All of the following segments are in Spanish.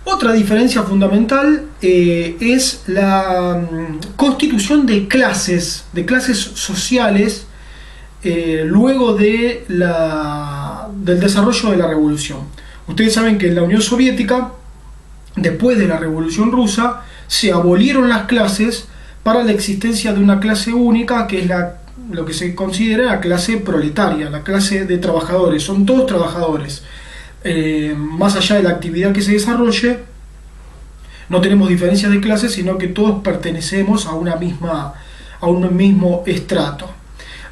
Otra diferencia fundamental es la constitución de clases sociales luego de del desarrollo de la revolución. Ustedes saben que en la Unión Soviética, después de la Revolución Rusa, se abolieron las clases para la existencia de una clase única, que es lo que se considera la clase proletaria, la clase de trabajadores. Son todos trabajadores. Más allá de la actividad que se desarrolle, no tenemos diferencias de clases, sino que todos pertenecemos a un mismo estrato.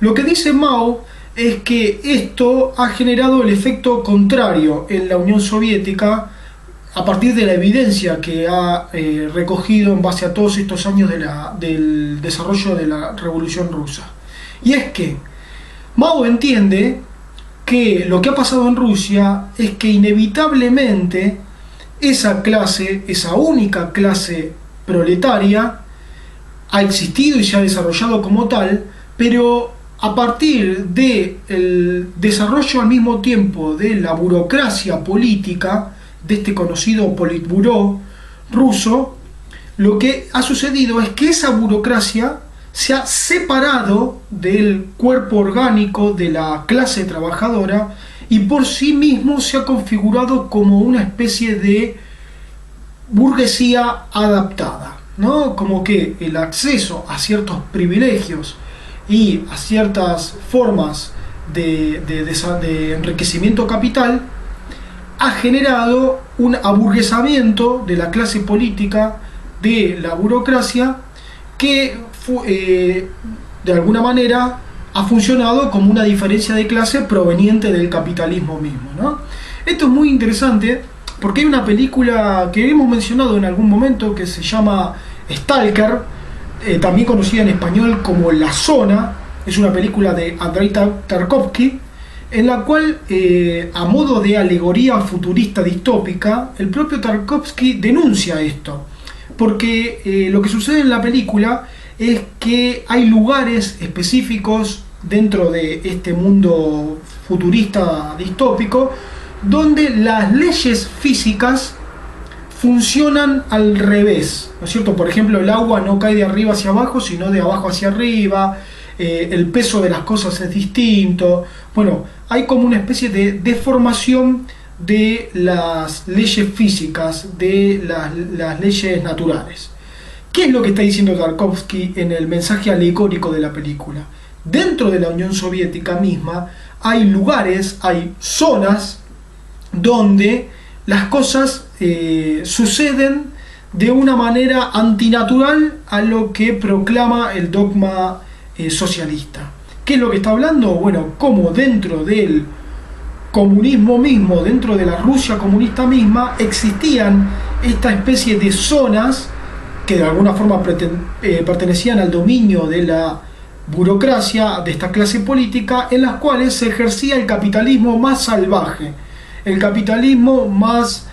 Lo que dice Mao es que esto ha generado el efecto contrario en la Unión Soviética a partir de la evidencia que ha recogido en base a todos estos años del desarrollo de la Revolución Rusa. Y es que Mao entiende que lo que ha pasado en Rusia es que inevitablemente esa clase, esa única clase proletaria, ha existido y se ha desarrollado como tal, pero a partir del desarrollo al mismo tiempo de la burocracia política, de este conocido Politburó ruso, lo que ha sucedido es que esa burocracia se ha separado del cuerpo orgánico de la clase trabajadora y por sí mismo se ha configurado como una especie de burguesía adaptada, ¿no? Como que el acceso a ciertos privilegios y a ciertas formas de enriquecimiento capital ha generado un aburguesamiento de la clase política, de la burocracia, que de alguna manera ha funcionado como una diferencia de clase proveniente del capitalismo mismo, ¿no? Esto es muy interesante porque hay una película que hemos mencionado en algún momento que se llama Stalker, también conocida en español como La Zona. Es una película de Andrei Tarkovsky, en la cual, a modo de alegoría futurista distópica, el propio Tarkovsky denuncia esto, porque lo que sucede en la película es que hay lugares específicos dentro de este mundo futurista distópico donde las leyes físicas funcionan al revés, ¿no es cierto? Por ejemplo, el agua no cae de arriba hacia abajo, sino de abajo hacia arriba. El peso de las cosas es distinto. Bueno, hay como una especie de deformación de las leyes físicas, de las leyes naturales. ¿Qué es lo que está diciendo Tarkovsky en el mensaje alegórico de la película? Dentro de la Unión Soviética misma hay lugares, hay zonas donde las cosas suceden de una manera antinatural a lo que proclama el dogma socialista. ¿Qué es lo que está hablando? Bueno, cómo dentro del comunismo mismo, dentro de la Rusia comunista misma, existían esta especie de zonas que de alguna forma pertenecían al dominio de la burocracia, de esta clase política, en las cuales se ejercía el capitalismo más salvaje, el capitalismo más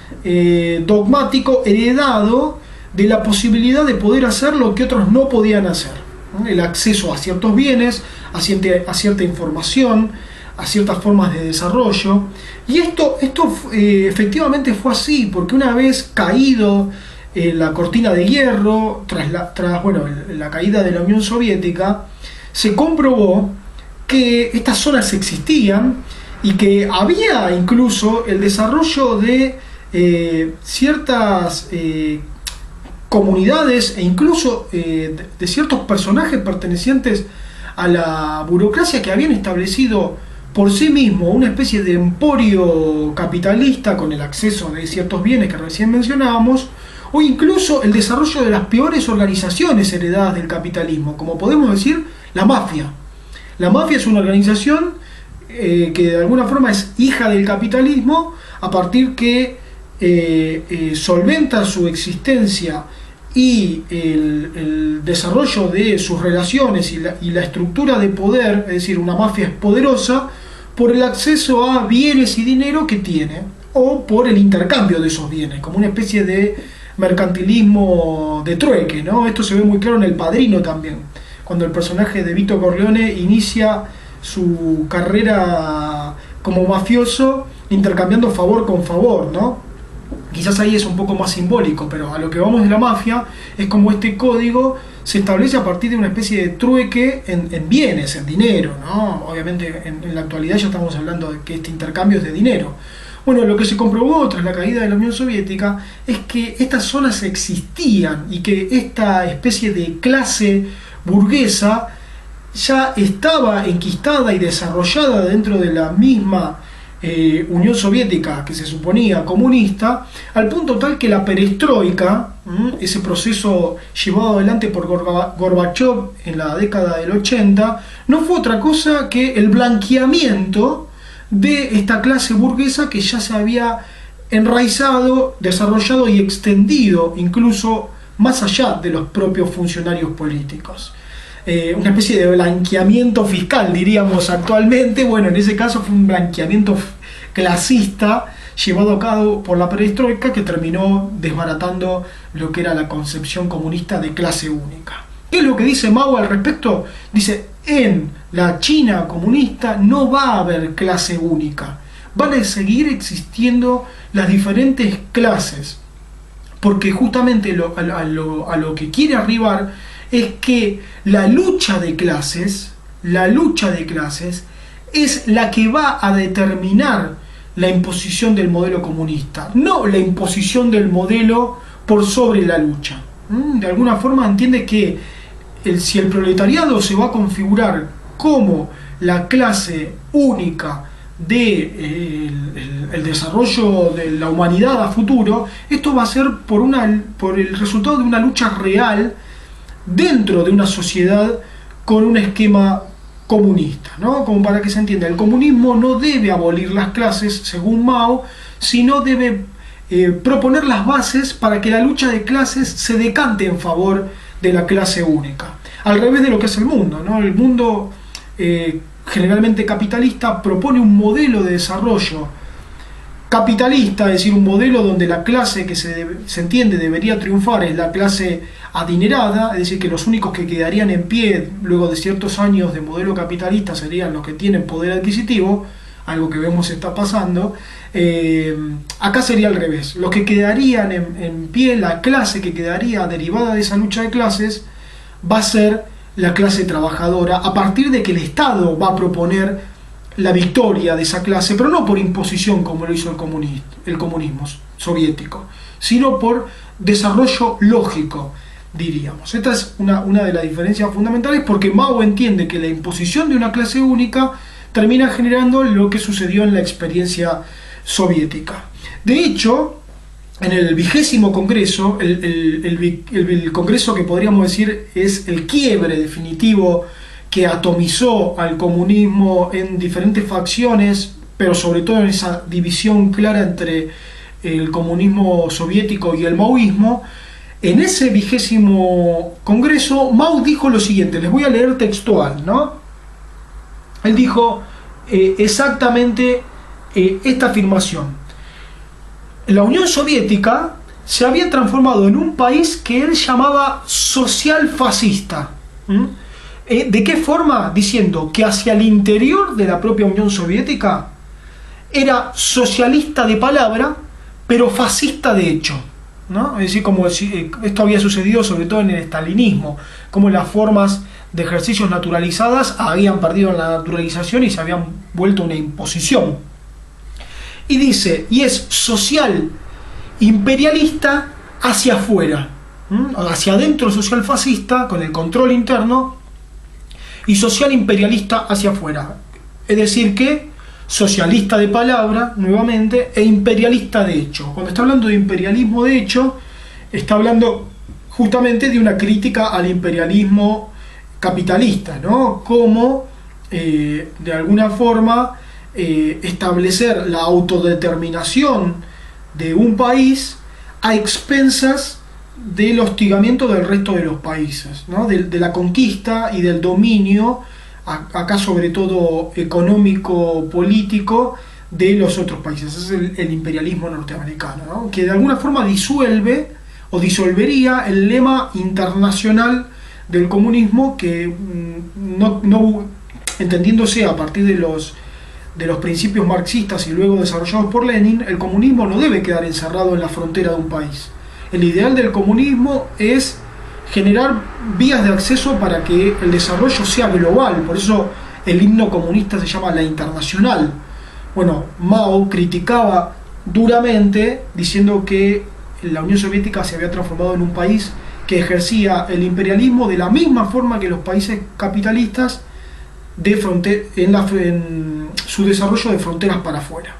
dogmático, heredado de la posibilidad de poder hacer lo que otros no podían hacer, ¿no? El acceso a ciertos bienes, a cierta información, a ciertas formas de desarrollo. Y esto efectivamente fue así, porque una vez caído la cortina de hierro, tras la caída de la Unión Soviética, se comprobó que estas zonas existían y que había incluso el desarrollo de ciertas comunidades e incluso de ciertos personajes pertenecientes a la burocracia que habían establecido por sí mismo una especie de emporio capitalista con el acceso de ciertos bienes que recién mencionábamos, o incluso el desarrollo de las peores organizaciones heredadas del capitalismo, como podemos decir la mafia. La mafia es una organización que de alguna forma es hija del capitalismo, a partir que solventa su existencia y el desarrollo de sus relaciones y la estructura de poder, es decir, una mafia es poderosa por el acceso a bienes y dinero que tiene, o por el intercambio de esos bienes, como una especie de mercantilismo de trueque, ¿no? Esto se ve muy claro en El Padrino también, cuando el personaje de Vito Corleone inicia su carrera como mafioso intercambiando favor con favor, ¿no? Quizás ahí es un poco más simbólico, pero a lo que vamos de la mafia es como este código se establece a partir de una especie de trueque en bienes, en dinero, ¿no? Obviamente en la actualidad ya estamos hablando de que este intercambio es de dinero. Bueno, lo que se comprobó tras la caída de la Unión Soviética es que estas zonas existían y que esta especie de clase burguesa ya estaba enquistada y desarrollada dentro de la misma Unión Soviética, que se suponía comunista, al punto tal que la perestroika, ese proceso llevado adelante por Gorbachev en la década del 80, no fue otra cosa que el blanqueamiento de esta clase burguesa que ya se había enraizado, desarrollado y extendido incluso más allá de los propios funcionarios políticos. Una especie de blanqueamiento fiscal, diríamos actualmente. Bueno, en ese caso fue un blanqueamiento clasista llevado a cabo por la perestroika, que terminó desbaratando lo que era la concepción comunista de clase única. ¿Qué es lo que dice Mao al respecto? Dice, en la China comunista no va a haber clase única, van a seguir existiendo las diferentes clases, porque justamente a lo que quiere arribar es que la lucha de clases es la que va a determinar la imposición del modelo comunista, no la imposición del modelo por sobre la lucha. De alguna forma entiende que si el proletariado se va a configurar como la clase única del desarrollo de la humanidad a futuro, esto va a ser por el resultado de una lucha real dentro de una sociedad con un esquema comunista, ¿no? Como para que se entienda, el comunismo no debe abolir las clases, según Mao, sino debe proponer las bases para que la lucha de clases se decante en favor de la clase única. Al revés de lo que es el mundo, ¿no? El mundo generalmente capitalista propone un modelo de desarrollo capitalista, es decir, un modelo donde la clase que se entiende debería triunfar es la clase adinerada, es decir, que los únicos que quedarían en pie luego de ciertos años de modelo capitalista serían los que tienen poder adquisitivo, algo que vemos está pasando. Acá sería al revés, los que quedarían en pie, la clase que quedaría derivada de esa lucha de clases va a ser la clase trabajadora, a partir de que el Estado va a proponer la victoria de esa clase, pero no por imposición como lo hizo el comunismo soviético, sino por desarrollo lógico, diríamos. Esta es una de las diferencias fundamentales, porque Mao entiende que la imposición de una clase única termina generando lo que sucedió en la experiencia soviética. De hecho, en el 20º Congreso, el Congreso que podríamos decir es el quiebre definitivo que atomizó al comunismo en diferentes facciones, pero sobre todo en esa división clara entre el comunismo soviético y el maoísmo. En ese 20º Congreso, Mao dijo lo siguiente, les voy a leer textual, ¿no? Él dijo exactamente esta afirmación. La Unión Soviética se había transformado en un país que él llamaba social fascista. ¿De qué forma? Diciendo que hacia el interior de la propia Unión Soviética era socialista de palabra, pero fascista de hecho, ¿no? Es decir, como si esto había sucedido sobre todo en el estalinismo, como las formas de ejercicios naturalizadas habían perdido la naturalización y se habían vuelto una imposición. Y dice, y es social imperialista hacia afuera, hacia adentro social fascista con el control interno, y social imperialista hacia afuera. Es decir que socialista de palabra, nuevamente, e imperialista de hecho. Cuando está hablando de imperialismo de hecho, está hablando justamente de una crítica al imperialismo capitalista, ¿no? Como, de alguna forma, establecer la autodeterminación de un país a expensas del hostigamiento del resto de los países, ¿no? de la conquista y del dominio, acá sobre todo económico, político, de los otros países. Ese es el imperialismo norteamericano, ¿no? Que de alguna forma disuelve o disolvería el lema internacional del comunismo, que no entendiéndose a partir de los principios marxistas y luego desarrollados por Lenin, el comunismo no debe quedar encerrado en la frontera de un país. El ideal del comunismo es generar vías de acceso para que el desarrollo sea global. Por eso el himno comunista se llama La Internacional. Bueno, Mao criticaba duramente diciendo que la Unión Soviética se había transformado en un país que ejercía el imperialismo de la misma forma que los países capitalistas en su desarrollo de fronteras para afuera.